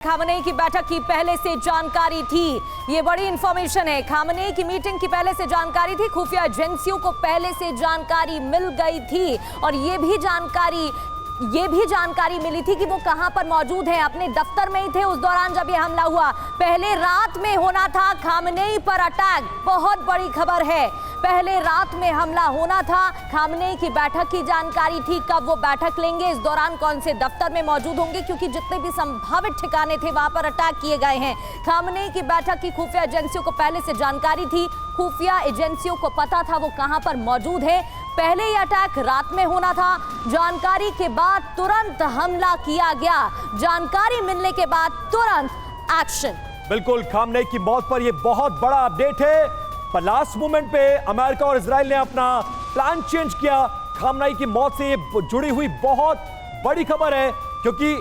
Khamenei की बैठक की पहले से जानकारी थी। ये बड़ी इंफॉर्मेशन है। खामनेई की मीटिंग की पहले से जानकारी थी, खुफिया एजेंसियों को पहले से जानकारी मिल गई थी और ये भी जानकारी मिली थी कि वो कहां पर मौजूद हैं। अपने दफ्तर में ही थे उस दौरान जब ये हमला हुआ। पहले रात में होना था खामनेई पर अटैक, बहुत बड़ी खबर है। पहले रात में हमला होना था। खामनेई की बैठक की जानकारी थी, कब वो बैठक लेंगे, इस दौरान कौन से दफ्तर में मौजूद होंगे, क्योंकि जितने भी संभावित ठिकाने थे वहां पर अटैक किए गए हैं। खामनेई की बैठक की खुफिया एजेंसियों को पहले से जानकारी थी। खुफिया एजेंसियों को पता था वो कहां पर मौजूद है। पहले ही अटैक रात में होना था। जानकारी के बाद तुरंत हमला किया गया। जानकारी मिलने के बाद तुरंत एक्शन। बिल्कुल, खामनेई की मौत पर यह बहुत बड़ा अपडेट है। पर लास्ट मोमेंट पे अमेरिका और इजराइल ने अपना प्लान चेंज किया। खामनेई की मौत से ये जुड़ी हुई बहुत बड़ी खबर है, क्योंकि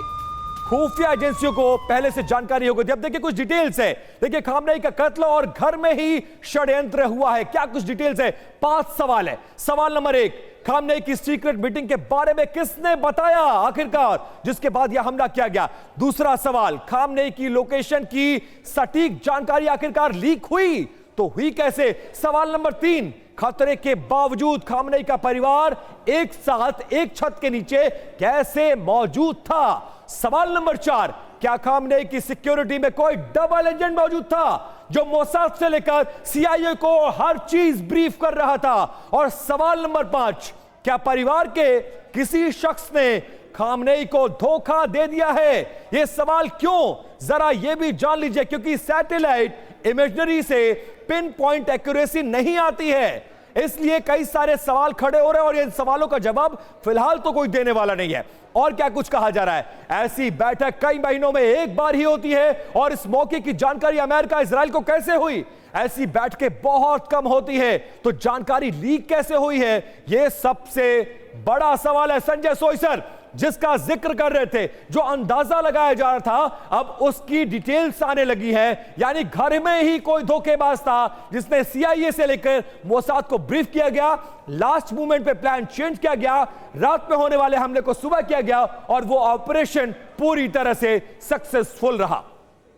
खुफिया एजेंसियों को पहले से जानकारी हो गई थी। अब देखिए कुछ डिटेल्स है। देखिए खामनेई का कत्ल और घर में ही षड्यंत्र हुआ है, क्या कुछ डिटेल्स है। 5 सवाल है। सवाल नंबर 1, खामनेई की सीक्रेट मीटिंग के बारे में किसने बताया आखिरकार, जिसके बाद यह हमला किया गया। दूसरा सवाल, खामनेई की लोकेशन की सटीक जानकारी आखिरकार लीक हुई तो हुई कैसे। सवाल नंबर 3, खतरे के बावजूद खामनेई का परिवार एक साथ एक छत के नीचे कैसे मौजूद था। सवाल नंबर 4, क्या खामनेई की सिक्योरिटी में कोई डबल एजेंट मौजूद था जो मोसाद से लेकर सीआईए को हर चीज ब्रीफ कर रहा था। और सवाल नंबर 5, क्या परिवार के किसी शख्स ने खामनेई को धोखा दे दिया है। यह सवाल क्यों, जरा यह भी जान लीजिए, क्योंकि सैटेलाइट इमेजरी से पिन पॉइंट एक्यूरेसी नहीं आती है, इसलिए कई सारे सवाल खड़े हो रहे हैं और इन सवालों का जवाब फिलहाल तो कोई देने वाला नहीं है। और क्या कुछ कहा जा रहा है, ऐसी बैठक कई महीनों में एक बार ही होती है और इस मौके की जानकारी अमेरिका इजराइल को कैसे हुई। ऐसी बैठकें बहुत कम होती है, तो जानकारी लीक कैसे हुई है, यह सबसे बड़ा सवाल है। संजय सोई सर, जिसका जिक्र कर रहे थे, जो अंदाजा लगाया जा रहा था, अब उसकी डिटेल्स आने लगी है। यानी घर में ही कोई धोखेबाज था जिसने सीआईए से लेकर मोसाद को ब्रीफ किया गया। लास्ट मोमेंट पे प्लान चेंज किया गया, रात में होने वाले हमले को सुबह किया गया और वो ऑपरेशन पूरी तरह से सक्सेसफुल रहा।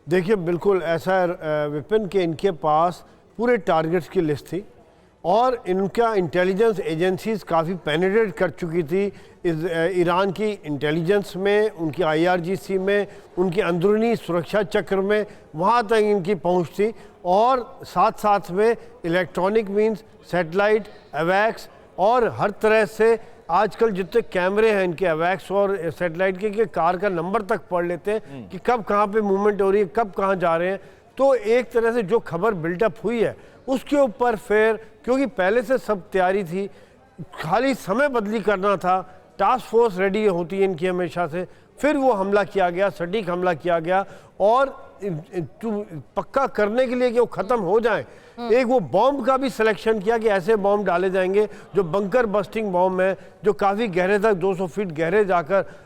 देखिए बिल्कुल ऐसा विपिन के इनके पास पूरे टारगेट्स की लिस्ट थी और इनका इंटेलिजेंस एजेंसीज काफ़ी पेनिट्रेट कर चुकी थी ईरान की इंटेलिजेंस में, उनकी आईआरजीसी में, उनकी अंदरूनी सुरक्षा चक्र में, वहाँ तक इनकी पहुँच थी। और साथ साथ में इलेक्ट्रॉनिक मींस, सैटेलाइट, अवैक्स और हर तरह से आजकल जितने कैमरे हैं इनके अवैक्स और सैटेलाइट के कार का नंबर तक पढ़ लेते हैं कि कब कहाँ पे मूवमेंट हो रही है, कब कहाँ जा रहे हैं। तो एक तरह से जो खबर बिल्डअप हुई है उसके ऊपर फिर, क्योंकि पहले से सब तैयारी थी, खाली समय बदली करना था, टास्क फोर्स रेडी होती है इनकी हमेशा से, फिर वो हमला किया गया, सटीक हमला किया गया। और पक्का करने के लिए कि वो ख़त्म हो जाए, एक वो बॉम्ब का भी सिलेक्शन किया कि ऐसे बॉम्ब डाले जाएंगे जो बंकर बस्टिंग बॉम्ब है, जो काफ़ी गहरे तक 200 फीट गहरे जाकर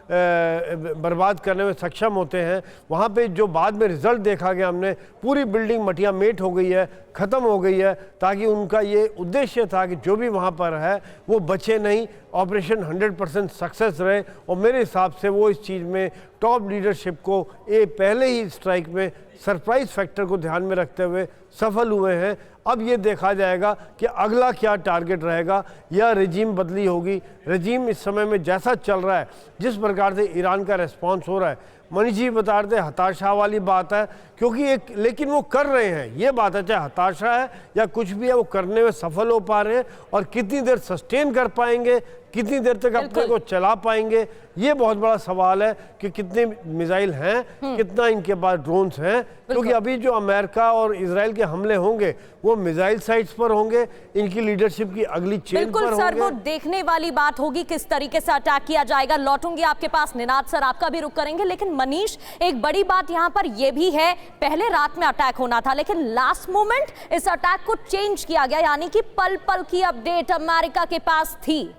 बर्बाद करने में सक्षम होते हैं। वहाँ पे जो बाद में रिजल्ट देखा गया, हमने पूरी बिल्डिंग मटिया मेट हो गई है, ख़त्म हो गई है, ताकि उनका ये उद्देश्य था कि जो भी वहाँ पर है वो बचे नहीं, ऑपरेशन 100% सक्सेस रहे। और मेरे हिसाब से वो इस चीज़ में टॉप लीडरशिप को ये पहले ही स्ट्राइक में सरप्राइज फैक्टर को ध्यान में रखते हुए सफल हुए हैं। अब ये देखा जाएगा कि अगला क्या टारगेट रहेगा या रजीम बदली होगी। रजीम इस समय में जैसा चल रहा है, जिस प्रकार से ईरान का रिस्पॉन्स हो रहा है, मनीष जी बता रहे थे हताशा वाली बात है, क्योंकि लेकिन वो कर रहे हैं, ये बात है, चाहे हताशा है या कुछ भी है, वो करने में सफल हो पा रहे हैं। और कितनी देर सस्टेन कर पाएंगे, कितनी देर तक अपने को चला पाएंगे, ये बहुत बड़ा सवाल है कि कितने मिसाइल हैं, कितना इनके पास ड्रोन्स हैं। क्योंकि अभी जो अमेरिका और इजराइल के हमले होंगे वो मिसाइल साइट्स पर होंगे, इनकी लीडरशिप की अगली चेन पर होंगे। सर, वो देखने वाली बात होगी किस तरीके से अटैक किया जाएगा। लौटूंगी आपके पास, निनाद सर आपका भी रुख करेंगे। लेकिन मनीष, एक बड़ी बात यहाँ पर यह भी है, पहले रात में अटैक होना था लेकिन लास्ट मोमेंट इस अटैक को चेंज किया गया, यानी कि पल पल की अपडेट अमेरिका के पास थी।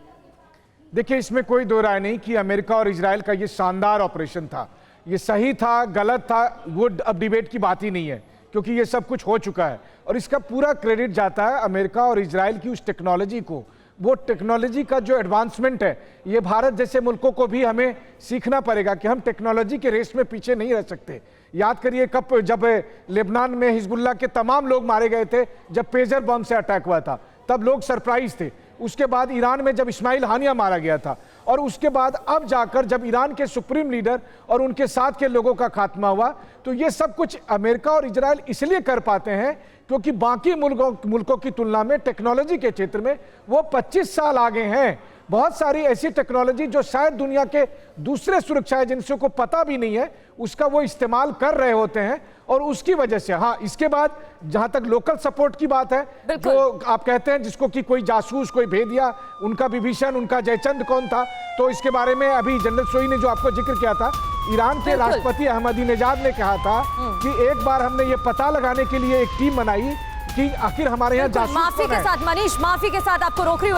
देखिए, इसमें कोई दो राय नहीं कि अमेरिका और इजराइल का ये शानदार ऑपरेशन था। ये सही था, गलत था, वो अब डिबेट की बात ही नहीं है, क्योंकि ये सब कुछ हो चुका है। और इसका पूरा क्रेडिट जाता है अमेरिका और इजराइल की उस टेक्नोलॉजी को, वो टेक्नोलॉजी का जो एडवांसमेंट है, ये भारत जैसे मुल्कों को भी हमें सीखना पड़ेगा कि हम टेक्नोलॉजी के रेस में पीछे नहीं रह सकते। याद करिए कब जब लेबनान में हिजबुल्लाह के तमाम लोग मारे गए थे, जब पेजर बम से अटैक हुआ था, तब लोग सरप्राइज थे। उसके बाद ईरान में जब इस्माइल हानिया मारा गया था, और उसके बाद अब जाकर जब ईरान के सुप्रीम लीडर और उनके साथ के लोगों का खात्मा हुआ, तो ये सब कुछ अमेरिका और इजराइल इसलिए कर पाते हैं क्योंकि बाकी मुल्कों की तुलना में टेक्नोलॉजी के क्षेत्र में वो 25 साल आगे हैं। बहुत सारी ऐसी टेक्नोलॉजी जो शायद दुनिया के दूसरे सुरक्षा एजेंसियों को पता भी नहीं है, उसका वो इस्तेमाल कर रहे होते हैं, और उसकी वजह से हाँ, इसके बाद जहां तक लोकल सपोर्ट की बात है, जो आप कहते हैं जिसको कि कोई जासूस, कोई भेदिया, उनका विभीषण, उनका जयचंद कौन था, तो इसके बारे में अभी जनरल सोई ने जो आपको जिक्र किया था, ईरान के राष्ट्रपति अहमदीनेजाद ने कहा था कि एक बार हमने ये पता लगाने के लिए एक टीम बनाई कि आखिर हमारे यहाँ जासूस माफी के साथ मनीष, माफी के साथ आपको रोक रही हूं।